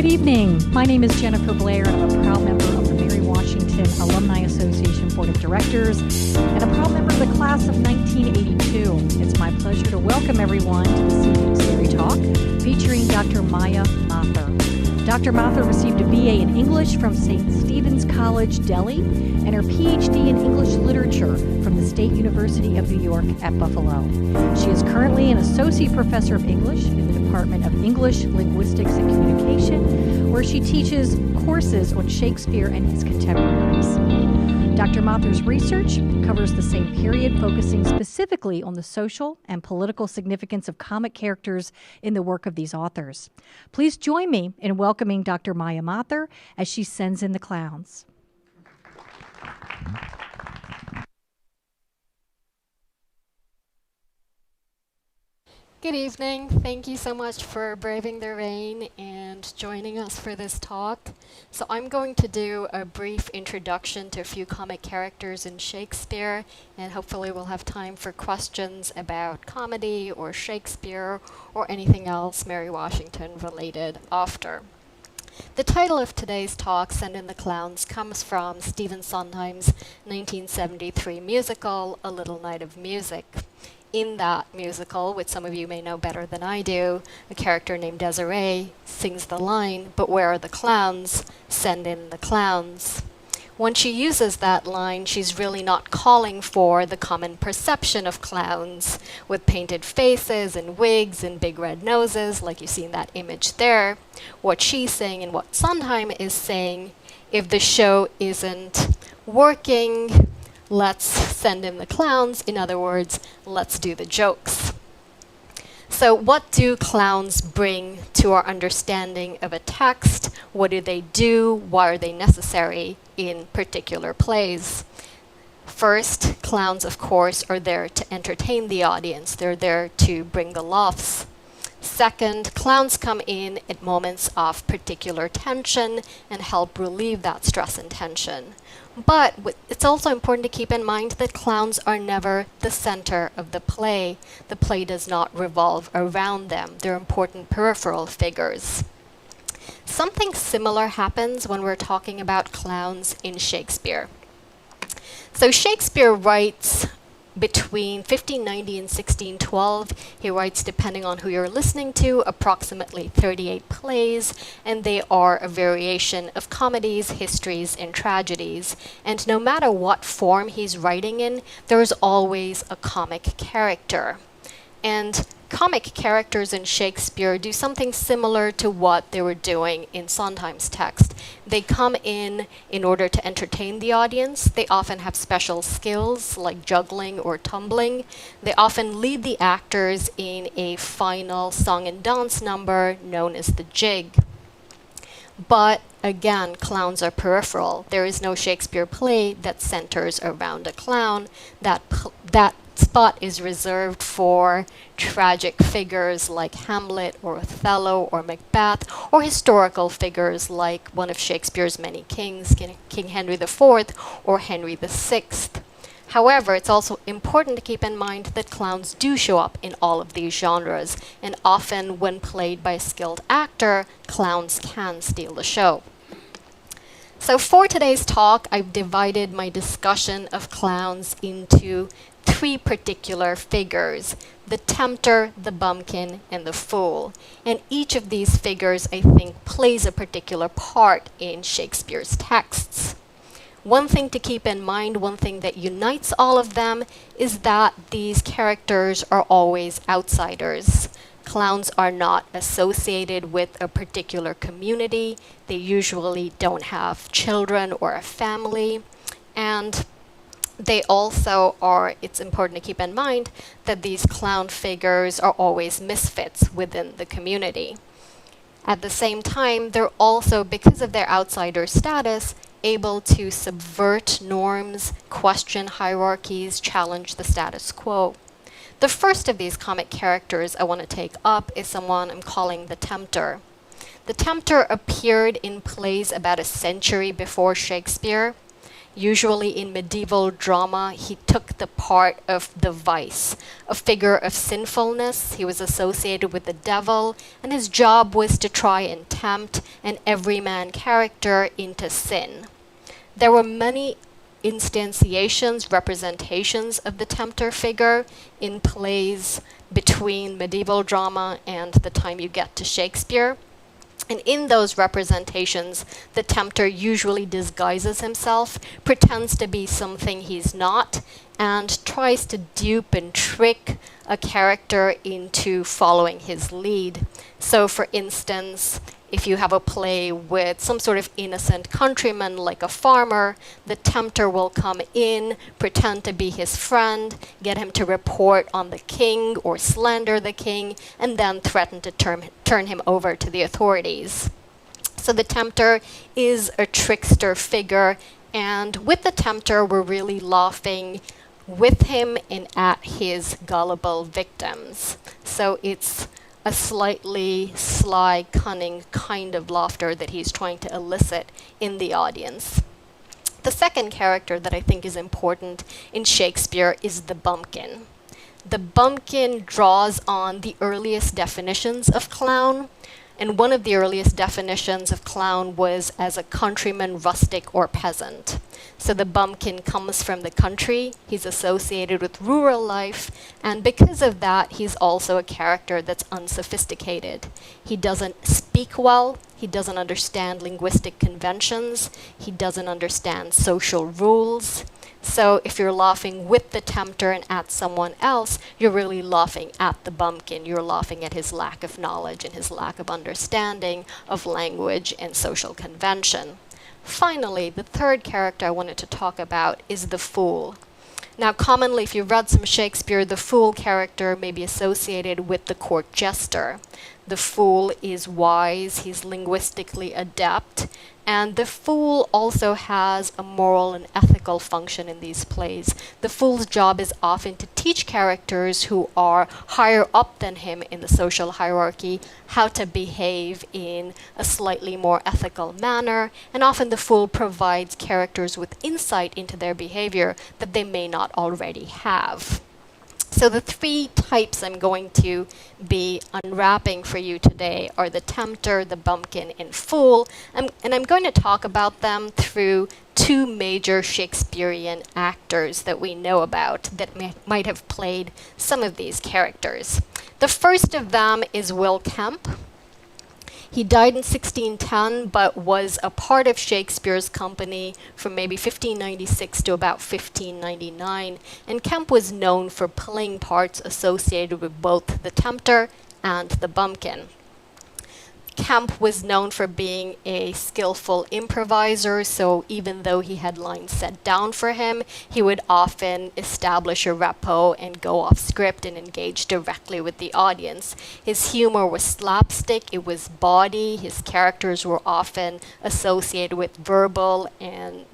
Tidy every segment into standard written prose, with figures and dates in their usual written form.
evening. My name is Jennifer Blair, and I'm a proud member of the Mary Washington Alumni Association Board of Directors and a proud member of the class of 1982. It's my pleasure to welcome everyone to this evening's Theory Talk featuring Dr. Maya Mathur. Dr. Mathur received a BA in English from St. Stephen's College, Delhi, and her PhD in English Literature from the State University of New York at Buffalo. She is currently an Associate Professor of English in the Department of English, Linguistics, and Communication, where she teaches courses on Shakespeare and his contemporaries. Dr. Mathur's research covers the same period, focusing specifically on the social and political significance of comic characters in the work of these authors. Please join me in welcoming Dr. Maya Mathur as she sends in the clowns. Good evening. Thank you so much for braving the rain and joining us for this talk. So I'm going to do a brief introduction to a few comic characters in Shakespeare, and hopefully we'll have time for questions about comedy or Shakespeare or anything else Mary Washington related after. The title of today's talk, Send in the Clowns, comes from Stephen Sondheim's 1973 musical, A Little Night of Music. In that musical, which some of you may know better than I do, a character named Desiree sings the line, "But where are the clowns? Send in the clowns." When she uses that line, she's really not calling for the common perception of clowns with painted faces and wigs and big red noses, like you see in that image there. What she's saying and what Sondheim is saying, if the show isn't working, let's send in the clowns. In other words, let's do the jokes. So what do clowns bring to our understanding of a text? What do they do? Why are they necessary in particular plays? First, clowns, of course, are there to entertain the audience. They're there to bring the laughs. Second, clowns come in at moments of particular tension and help relieve that stress and tension. But it's also important to keep in mind that clowns are never the center of the play. The play does not revolve around them. They're important peripheral figures. Something similar happens when we're talking about clowns in Shakespeare. So Shakespeare writes between 1590 and 1612. He writes, depending on who you're listening to, approximately 38 plays, and they are a variation of comedies, histories, and tragedies. And no matter what form he's writing in, there is always a comic character. And comic characters in Shakespeare do something similar to what they were doing in Sondheim's text. They come in order to entertain the audience. They often have special skills like juggling or tumbling. They often lead the actors in a final song and dance number known as the jig. But again, clowns are peripheral. There is no Shakespeare play that centers around a clown. That spot is reserved for tragic figures like Hamlet or Othello or Macbeth, or historical figures like one of Shakespeare's many kings, King Henry IV or Henry VI. However, it's also important to keep in mind that clowns do show up in all of these genres, and often when played by a skilled actor, clowns can steal the show. So for today's talk, I've divided my discussion of clowns into three particular figures: the Tempter, the Bumpkin, and the Fool. And each of these figures, I think, plays a particular part in Shakespeare's texts. One thing to keep in mind, one thing that unites all of them, is that these characters are always outsiders. Clowns are not associated with a particular community. They usually don't have children or a family. And they also are, it's important to keep in mind that these clown figures are always misfits within the community. At the same time, they're also, because of their outsider status, able to subvert norms, question hierarchies, challenge the status quo. The first of these comic characters I want to take up is someone I'm calling the Tempter. The Tempter appeared in plays about a century before Shakespeare. Usually in medieval drama, he took the part of the vice, a figure of sinfulness. He was associated with the devil, and his job was to try and tempt an everyman character into sin. There were many instantiations, representations of the Tempter figure in plays between medieval drama and the time you get to Shakespeare. And in those representations, the Tempter usually disguises himself, pretends to be something he's not, and tries to dupe and trick a character into following his lead. So, for instance, if you have a play with some sort of innocent countryman like a farmer, the Tempter will come in, pretend to be his friend, get him to report on the king or slander the king, and then threaten to turn him over to the authorities. So the Tempter is a trickster figure, and with the Tempter, we're really laughing with him and at his gullible victims. So it's a slightly sly, cunning kind of laughter that he's trying to elicit in the audience. The second character that I think is important in Shakespeare is the Bumpkin. The Bumpkin draws on the earliest definitions of clown, and one of the earliest definitions of clown was as a countryman, rustic, or peasant. So the Bumpkin comes from the country, he's associated with rural life, and because of that, he's also a character that's unsophisticated. He doesn't speak well, he doesn't understand linguistic conventions, he doesn't understand social rules. So if you're laughing with the Tempter and at someone else, you're really laughing at the Bumpkin. You're laughing at his lack of knowledge and his lack of understanding of language and social convention. Finally, the third character I wanted to talk about is the Fool. Now, commonly, if you've read some Shakespeare, the Fool character may be associated with the court jester. The Fool is wise, he's linguistically adept, and the Fool also has a moral and ethical function in these plays. The Fool's job is often to teach characters who are higher up than him in the social hierarchy how to behave in a slightly more ethical manner, and often the Fool provides characters with insight into their behavior that they may not already have. So the three types I'm going to be unwrapping for you today are the Tempter, the Bumpkin, and Fool, and I'm going to talk about them through two major Shakespearean actors that we know about that might have played some of these characters. The first of them is Will Kemp. He died in 1610, but was a part of Shakespeare's company from maybe 1596 to about 1599. And Kemp was known for playing parts associated with both the Tempter and the Bumpkin. Kemp was known for being a skillful improviser, so even though he had lines set down for him, he would often establish a repo and go off script and engage directly with the audience. His humor was slapstick, it was bawdy, his characters were often associated with verbal and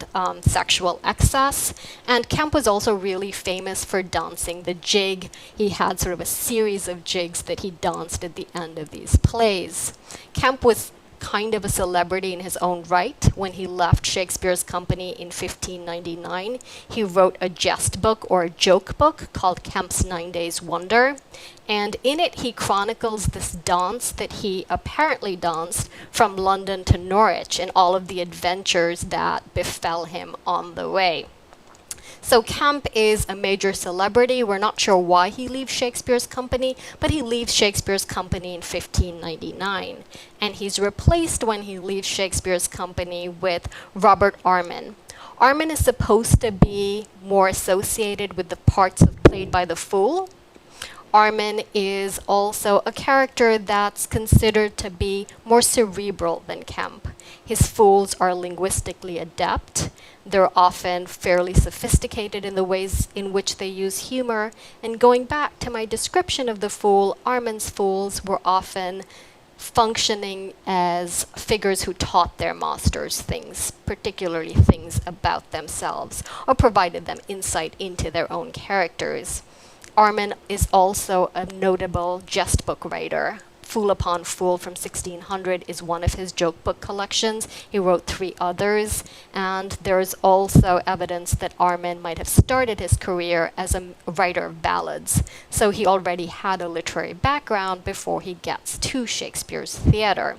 sexual excess, and Kemp was also really famous for dancing the jig. He had sort of a series of jigs that he danced at the end of these plays. Kemp was kind of a celebrity in his own right. When he left Shakespeare's company in 1599, he wrote a jest book or a joke book called Kemp's 9 Days Wonder. And in it, he chronicles this dance that he apparently danced from London to Norwich and all of the adventures that befell him on the way. So Kemp is a major celebrity. We're not sure why he leaves Shakespeare's company, but he leaves Shakespeare's company in 1599. And he's replaced when he leaves Shakespeare's company with Robert Arman. Arman is supposed to be more associated with the parts played by the Fool. Arman is also a character that's considered to be more cerebral than Kemp. His fools are linguistically adept. They're often fairly sophisticated in the ways in which they use humor. And going back to my description of the Fool, Arman's fools were often functioning as figures who taught their masters things, particularly things about themselves, or provided them insight into their own characters. Arman is also a notable jest book writer. Fool Upon Fool from 1600 is one of his joke book collections. He wrote 3 others, and there's also evidence that Arman might have started his career as a writer of ballads. So he already had a literary background before he gets to Shakespeare's theater.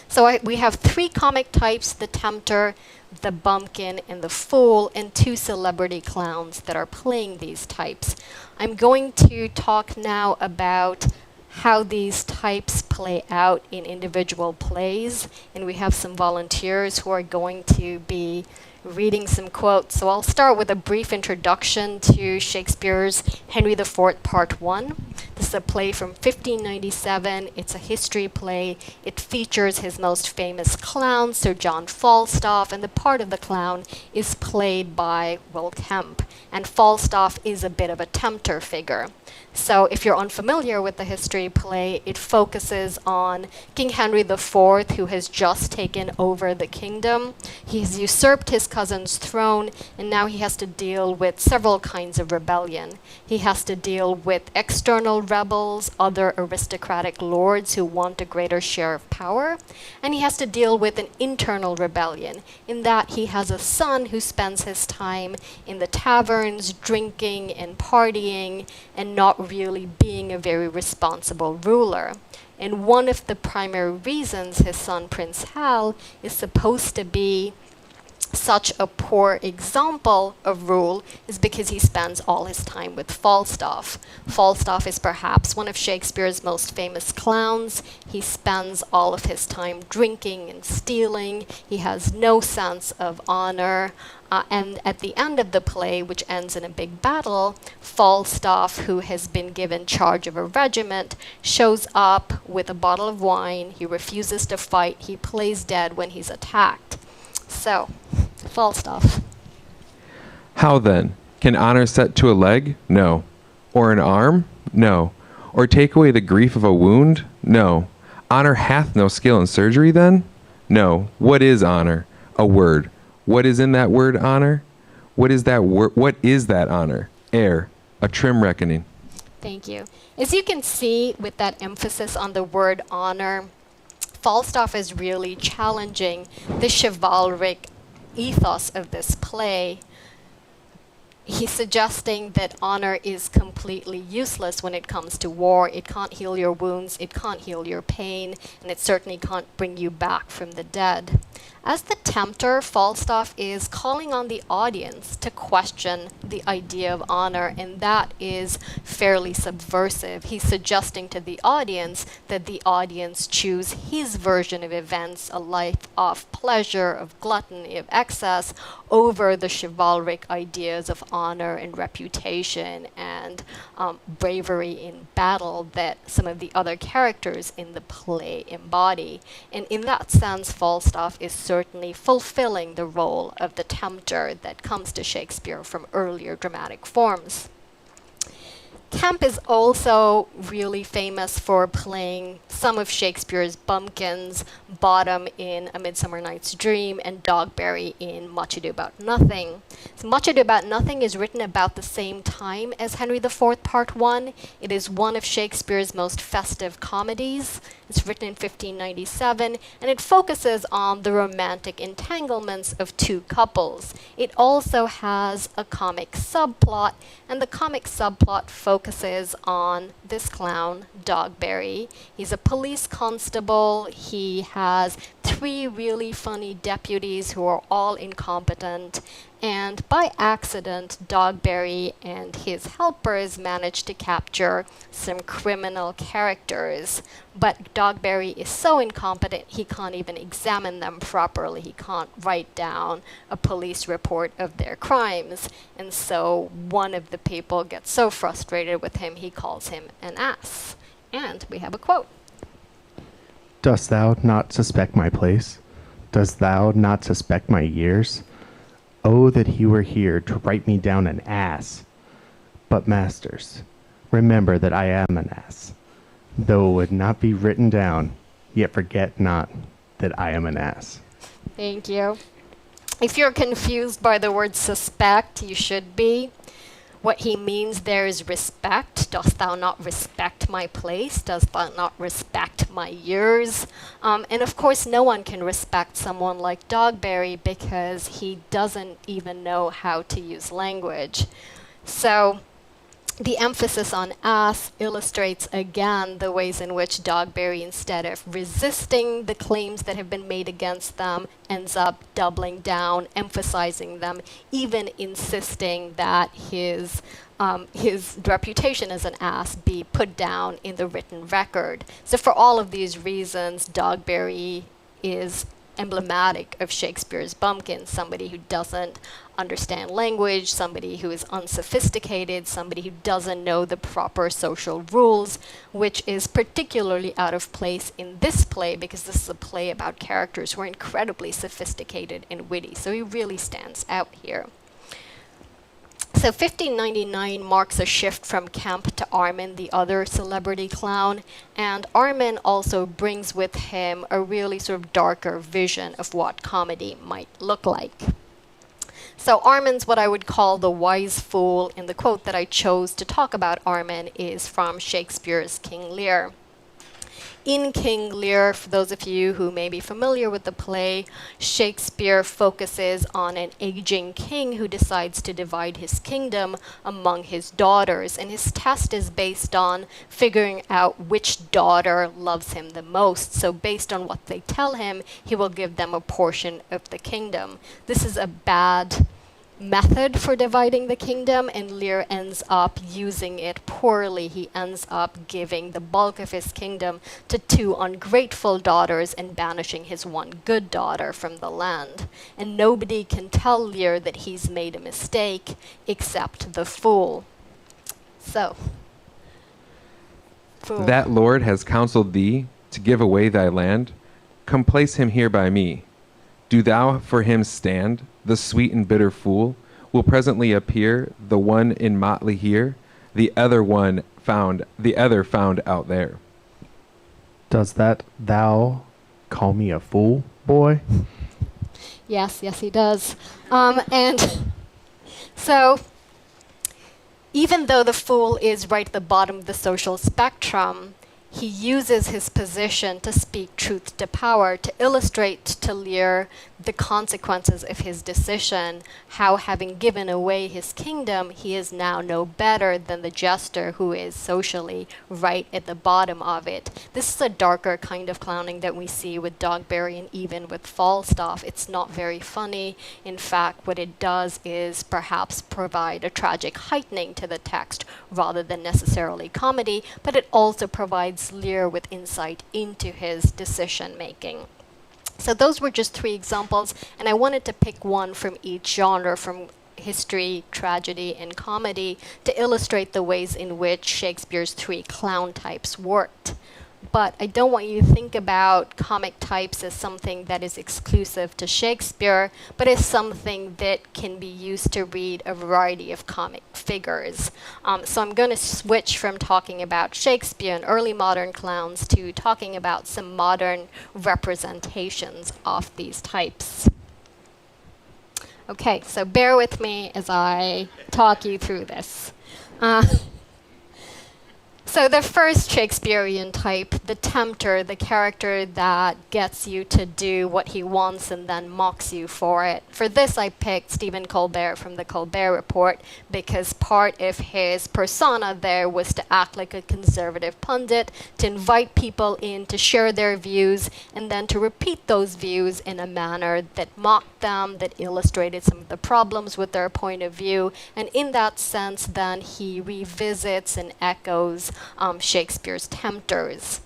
So we have 3 comic types: the Tempter, the Bumpkin, and the Fool, and 2 celebrity clowns that are playing these types. I'm going to talk now about how these types play out in individual plays, and we have some volunteers who are going to be reading some quotes. So I'll start with a brief introduction to Shakespeare's Henry IV, Part 1. This is a play from 1597. It's a history play. It features his most famous clown, Sir John Falstaff, and the part of the clown is played by Kemp. And Falstaff is a bit of a tempter figure. So if you're unfamiliar with the history play, it focuses on King Henry IV, who has just taken over the kingdom. He's usurped his cousin's throne, and now he has to deal with several kinds of rebellion. He has to deal with external rebels, other aristocratic lords who want a greater share of power, and he has to deal with an internal rebellion, in that he has a son who spends his time in the taverns, drinking and partying, and not really being a very responsible ruler. And one of the primary reasons his son Prince Hal is supposed to be such a poor example of rule is because he spends all his time with Falstaff. Falstaff is perhaps one of Shakespeare's most famous clowns. He spends all of his time drinking and stealing. He has no sense of honor. And at the end of the play, which ends in a big battle, Falstaff, who has been given charge of a regiment, shows up with a bottle of wine. He refuses to fight. He plays dead when he's attacked. So, Falstaff. How then? Can honor set to a leg? No. Or an arm? No. Or take away the grief of a wound? No. Honor hath no skill in surgery then? No. What is honor? A word. What is in that word honor? What is that what is that honor? Air. A trim reckoning. Thank you. As you can see with that emphasis on the word honor, Falstaff is really challenging the chivalric ethos of this play. He's suggesting that honor is completely useless when it comes to war. It can't heal your wounds, it can't heal your pain, and it certainly can't bring you back from the dead. As the tempter, Falstaff is calling on the audience to question the idea of honor, and that is fairly subversive. He's suggesting to the audience that the audience choose his version of events, a life of pleasure, of gluttony, of excess, over the chivalric ideas of honor and reputation and bravery in battle that some of the other characters in the play embody. And in that sense, Falstaff is certainly fulfilling the role of the tempter that comes to Shakespeare from earlier dramatic forms. Kemp is also really famous for playing some of Shakespeare's bumpkins, Bottom in A Midsummer Night's Dream and Dogberry in Much Ado About Nothing. So Much Ado About Nothing is written about the same time as Henry IV Part 1. It is one of Shakespeare's most festive comedies. It's written in 1597, and it focuses on the romantic entanglements of 2 couples. It also has a comic subplot, and the comic subplot focuses on this clown, Dogberry. He's a police constable. He has 3 really funny deputies who are all incompetent. And by accident, Dogberry and his helpers manage to capture some criminal characters. But Dogberry is so incompetent, he can't even examine them properly. He can't write down a police report of their crimes. And so one of the people gets so frustrated with him, he calls him an ass. And we have a quote. Dost thou not suspect my place? Dost thou not suspect my years? Oh, that he were here to write me down an ass. But masters, remember that I am an ass. Though it would not be written down, yet forget not that I am an ass. Thank you. If you're confused by the word suspect, you should be. What he means there is respect. Dost thou not respect my place? Dost thou not respect my years? And of course, no one can respect someone like Dogberry because he doesn't even know how to use language. So the emphasis on ass illustrates again the ways in which Dogberry, instead of resisting the claims that have been made against them, ends up doubling down, emphasizing them, even insisting that his reputation as an ass be put down in the written record. So for all of these reasons, Dogberry is emblematic of Shakespeare's Bumpkin, somebody who doesn't understand language, somebody who is unsophisticated, somebody who doesn't know the proper social rules, which is particularly out of place in this play because this is a play about characters who are incredibly sophisticated and witty. So he really stands out here. So 1599 marks a shift from Kemp to Arman, the other celebrity clown, and Arman also brings with him a really sort of darker vision of what comedy might look like. So Arman's what I would call the wise fool, and the quote that I chose to talk about Arman is from Shakespeare's King Lear. In King Lear, for those of you who may be familiar with the play, Shakespeare focuses on an aging king who decides to divide his kingdom among his daughters, and his test is based on figuring out which daughter loves him the most. So based on what they tell him, he will give them a portion of the kingdom. This is a bad method for dividing the kingdom, and Lear ends up using it poorly. He ends up giving the bulk of his kingdom to 2 ungrateful daughters and banishing his 1 good daughter from the land. And nobody can tell Lear that he's made a mistake except the fool. So, fool. That Lord has counseled thee to give away thy land. Come place him here by me. Do thou for him stand. The sweet and bitter fool will presently appear, the one in motley here, the other found out there. Does that thou call me a fool, boy? Yes, he does. And so, even though the fool is right at the bottom of the social spectrum, he uses his position to speak truth to power, to illustrate to Lear the consequences of his decision, how having given away his kingdom, he is now no better than the jester who is socially right at the bottom of it. This is a darker kind of clowning that we see with Dogberry and even with Falstaff. It's not very funny. In fact, what it does is perhaps provide a tragic heightening to the text rather than necessarily comedy, but it also provides Lear with insight into his decision making. So those were just 3 examples, and I wanted to pick one from each genre, from history, tragedy, and comedy, to illustrate the ways in which Shakespeare's 3 clown types worked. But I don't want you to think about comic types as something that is exclusive to Shakespeare, but as something that can be used to read a variety of comic figures. So I'm going to switch from talking about Shakespeare and early modern clowns to talking about some modern representations of these types. Okay, so bear with me as I talk you through this. So the first Shakespearean type, the Tempter, the character that gets you to do what he wants and then mocks you for it. For this, I picked Stephen Colbert from the Colbert Report because part of his persona there was to act like a conservative pundit, to invite people in to share their views, and then to repeat those views in a manner that mocked them, that illustrated some of the problems with their point of view. And in that sense, then he revisits and echoes Shakespeare's Tempters.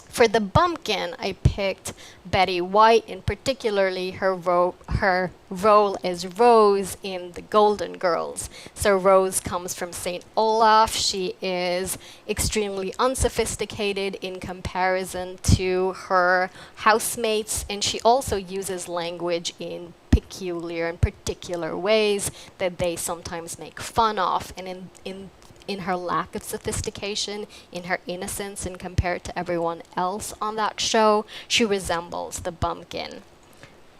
For the Bumpkin, I picked Betty White, and particularly her role as Rose in The Golden Girls. So Rose comes from St. Olaf. She is extremely unsophisticated in comparison to her housemates, and she also uses language in peculiar and particular ways that they sometimes make fun of. And in her lack of sophistication, in her innocence, and compared to everyone else on that show, she resembles the Bumpkin.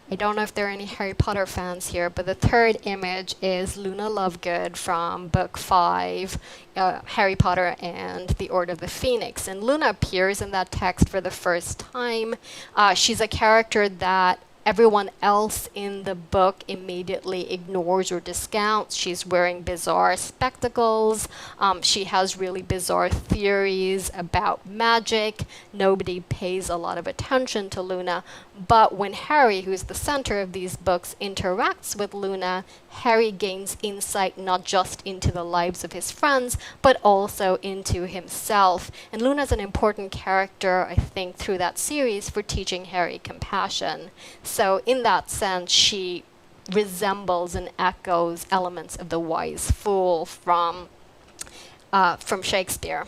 I don't know if there are any Harry Potter fans here, but the third image is Luna Lovegood from Book 5, Harry Potter and the Order of the Phoenix. And Luna appears in that text for the first time. She's a character that everyone else in the book immediately ignores or discounts. She's wearing bizarre spectacles. She has really bizarre theories about magic. Nobody pays a lot of attention to Luna. But when Harry, who's the center of these books, interacts with Luna, Harry gains insight not just into the lives of his friends, but also into himself. And Luna's an important character, I think, through that series for teaching Harry compassion. So in that sense, she resembles and echoes elements of the wise fool from Shakespeare.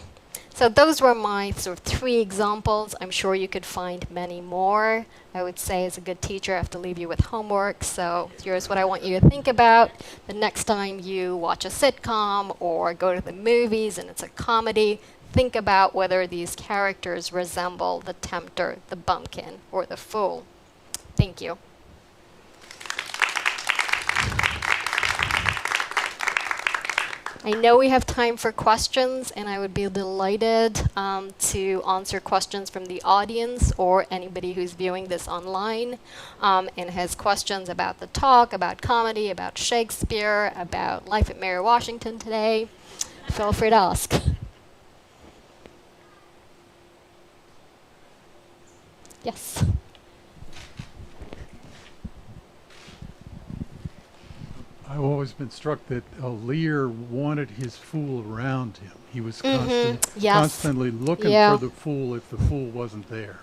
So those were my sort of 3 examples. I'm sure you could find many more. I would say as a good teacher, I have to leave you with homework. So here's what I want you to think about. The next time you watch a sitcom or go to the movies and it's a comedy, think about whether these characters resemble the Tempter, the Bumpkin, or the Fool. Thank you. I know we have time for questions, and I would be delighted to answer questions from the audience or anybody who's viewing this online and has questions about the talk, about comedy, about Shakespeare, about life at Mary Washington today. Feel free to ask. Yes. I've always been struck that Lear wanted his fool around him. He was constantly looking for the fool if the fool wasn't there.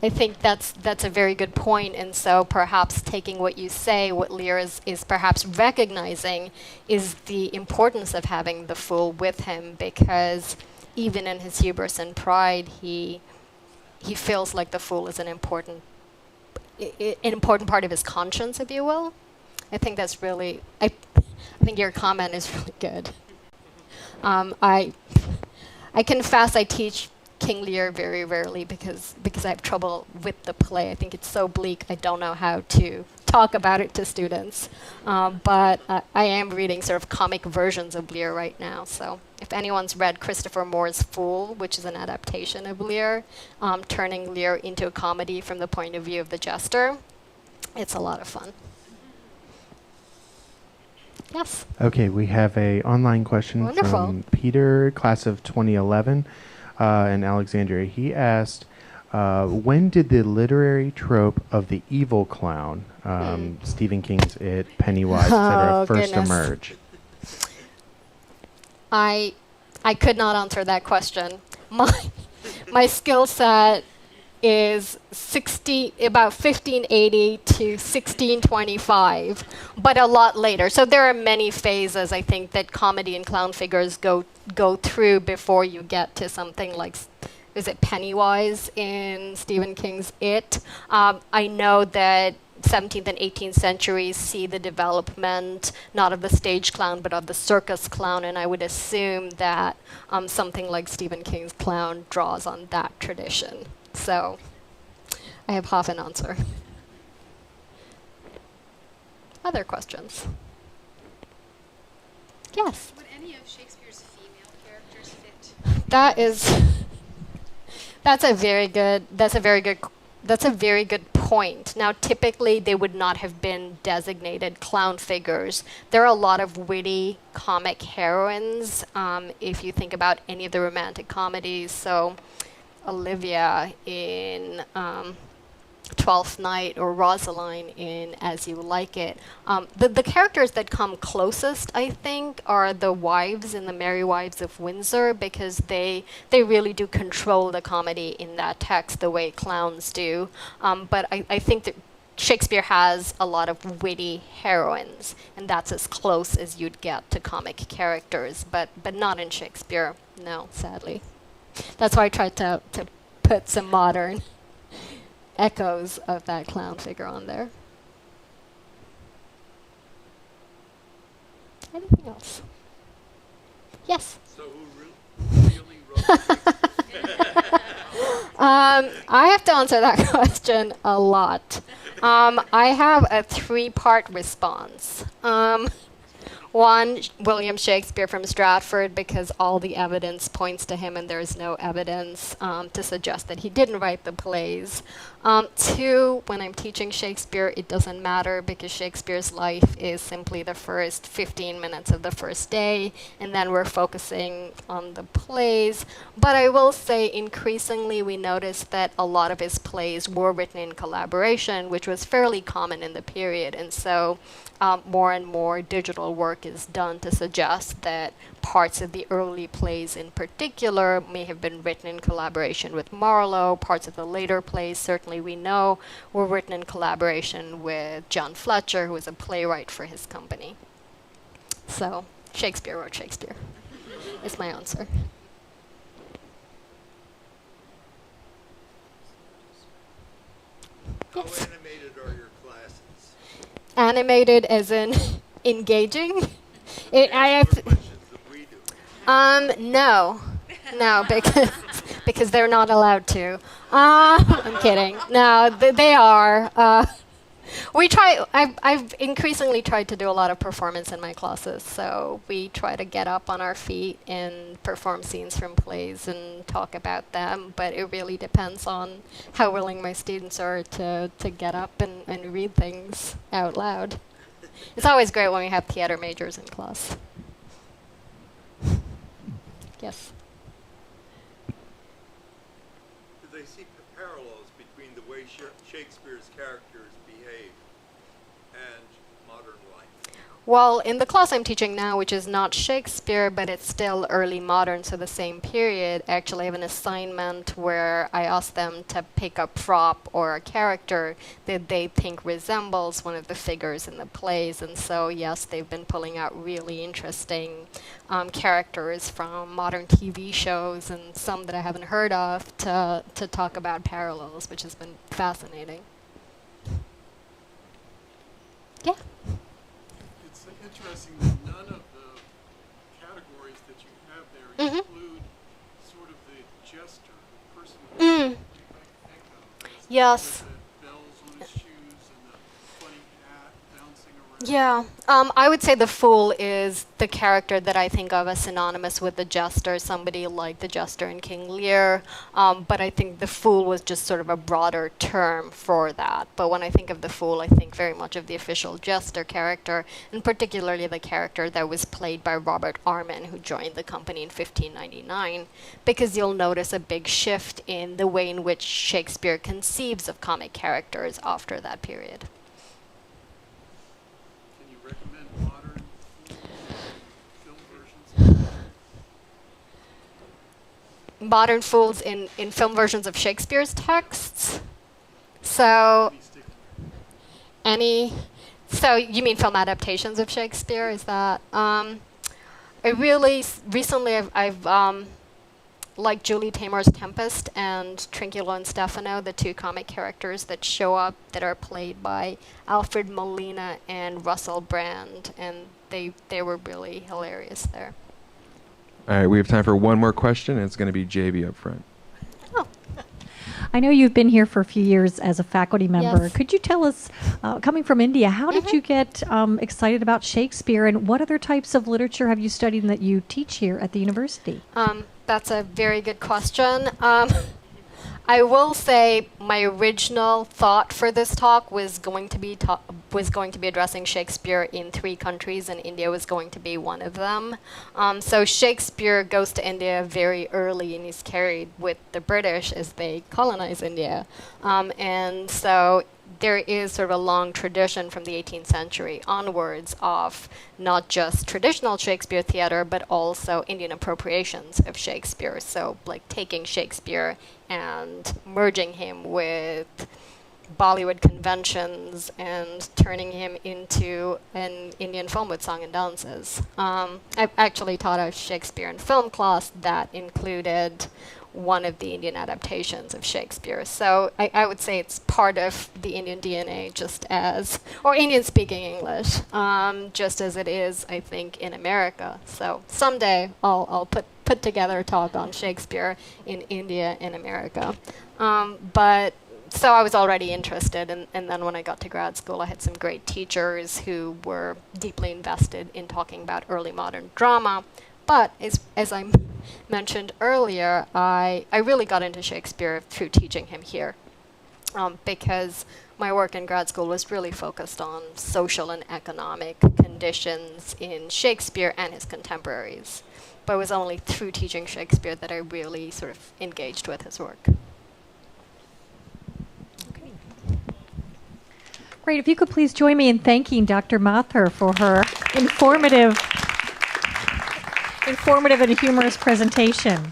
I think that's a very good point, and so perhaps taking what you say, what Lear is perhaps recognizing is the importance of having the fool with him, because even in his hubris and pride, he feels like the fool is an important part of his conscience, if you will. I think that's really, I think your comment is really good. I confess I teach King Lear very rarely because I have trouble with the play. I think it's so bleak, I don't know how to talk about it to students. But I am reading sort of comic versions of Lear right now. So if anyone's read Christopher Moore's Fool, which is an adaptation of Lear, turning Lear into a comedy from the point of view of the jester, it's a lot of fun. Yes? Okay, we have a online question from Peter, class of 2011, in Alexandria. He asked, when did the literary trope of the evil clown, Stephen King's It, Pennywise, etc., first emerge? I could not answer that question. My skill set is about 1580 to 1625, but a lot later. So there are many phases, I think, that comedy and clown figures go through before you get to something like, is it Pennywise in Stephen King's It? I know that 17th and 18th centuries see the development not of the stage clown but of the circus clown, and I would assume that something like Stephen King's clown draws on that tradition. So I have half an answer. Other questions? Yes? Would any of Shakespeare's female characters fit? That's a very good point. Now, typically, they would not have been designated clown figures. There are a lot of witty comic heroines, if you think about any of the romantic comedies. So, Olivia in Twelfth Night or Rosaline in As You Like It. The characters that come closest, I think, are the wives in the Merry Wives of Windsor, because they really do control the comedy in that text the way clowns do. But I think that Shakespeare has a lot of witty heroines, and that's as close as you'd get to comic characters, but not in Shakespeare, no, sadly. That's why I tried to put some modern echoes of that clown figure on there. Anything else? Yes? So who really wrote Shakespeare? I have to answer that question a lot. I have a three-part response. One, William Shakespeare from Stratford, because all the evidence points to him and there's no evidence to suggest that he didn't write the plays. Two, when I'm teaching Shakespeare, it doesn't matter because Shakespeare's life is simply the first 15 minutes of the first day, and then we're focusing on the plays. But I will say increasingly we noticed that a lot of his plays were written in collaboration, which was fairly common in the period, and so more and more digital work is done to suggest that parts of the early plays in particular may have been written in collaboration with Marlowe. Parts of the later plays, certainly we know, were written in collaboration with John Fletcher, who was a playwright for his company. So Shakespeare wrote Shakespeare is my answer. How animated are your classes? Animated as in engaging? I have no, because they're not allowed to. I'm kidding. No, they are. We try. I've increasingly tried to do a lot of performance in my classes, so we try to get up on our feet and perform scenes from plays and talk about them. But it really depends on how willing my students are to get up and read things out loud. It's always great when we have theater majors in class. Yes. Do they see parallels between the way Shakespeare's characters behave and modern life? Well, in the class I'm teaching now, which is not Shakespeare, but it's still early modern, so the same period, actually I have an assignment where I ask them to pick a prop or a character that they think resembles one of the figures in the plays. And so, yes, they've been pulling out really interesting characters from modern TV shows and some that I haven't heard of to talk about parallels, which has been fascinating. Yeah. It's interesting that none of the categories that you have there include sort of the jester, the person who you might think of. Yes. With the bells on his shoes and the funny hat bouncing around. Yeah, I would say the fool is the character that I think of as synonymous with the jester, somebody like the jester in King Lear, but I think the fool was just sort of a broader term for that. But when I think of the fool, I think very much of the official jester character, and particularly the character that was played by Robert Arman, who joined the company in 1599, because you'll notice a big shift in the way in which Shakespeare conceives of comic characters after that period. Recommend modern film versions? Modern fools in film versions of Shakespeare's texts. So so you mean film adaptations of Shakespeare? Is that I really recently I've like Julie Taymor's Tempest and Trinculo and Stefano, the two comic characters that show up that are played by Alfred Molina and Russell Brand, and they were really hilarious there. All right, we have time for one more question, and it's going to be JB up front. Oh. I know you've been here for a few years as a faculty member. Yes. Could you tell us, coming from India, how did you get excited about Shakespeare, and what other types of literature have you studied and that you teach here at the university? That's a very good question. I will say my original thought for this talk was going to be addressing Shakespeare in 3 countries, and India was going to be one of them. So Shakespeare goes to India very early, and he's carried with the British as they colonize India. And so there is sort of a long tradition from the 18th century onwards of not just traditional Shakespeare theater, but also Indian appropriations of Shakespeare. So like taking Shakespeare and merging him with Bollywood conventions and turning him into an Indian film with song and dances. I actually taught a Shakespeare and film class that included one of the Indian adaptations of Shakespeare. So I would say it's part of the Indian DNA, just as, or Indian speaking English, just as it is, I think, in America. So someday I'll put put together a talk on Shakespeare in India and America. But so I was already interested, and then when I got to grad school, I had some great teachers who were deeply invested in talking about early modern drama. But as I mentioned earlier, I really got into Shakespeare through teaching him here, because my work in grad school was really focused on social and economic conditions in Shakespeare and his contemporaries. But it was only through teaching Shakespeare that I really sort of engaged with his work. Great. If you could please join me in thanking Dr. Mathur for her informative and humorous presentation.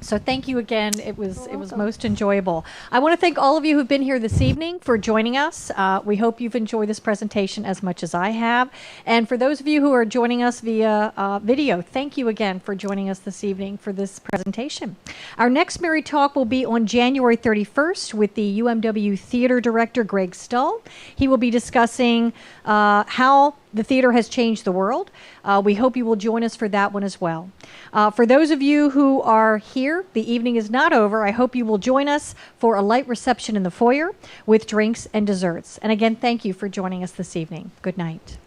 So thank you again. It was most enjoyable. I want to thank all of you who've been here this evening for joining us. We hope you've enjoyed this presentation as much as I have. And for those of you who are joining us via video, thank you again for joining us this evening for this presentation. Our next Mary Talk will be on January 31st with the UMW Theater Director, Greg Stull. He will be discussing how the theater has changed the world. We hope you will join us for that one as well. For those of you who are here, the evening is not over. I hope you will join us for a light reception in the foyer with drinks and desserts. And again, thank you for joining us this evening. Good night.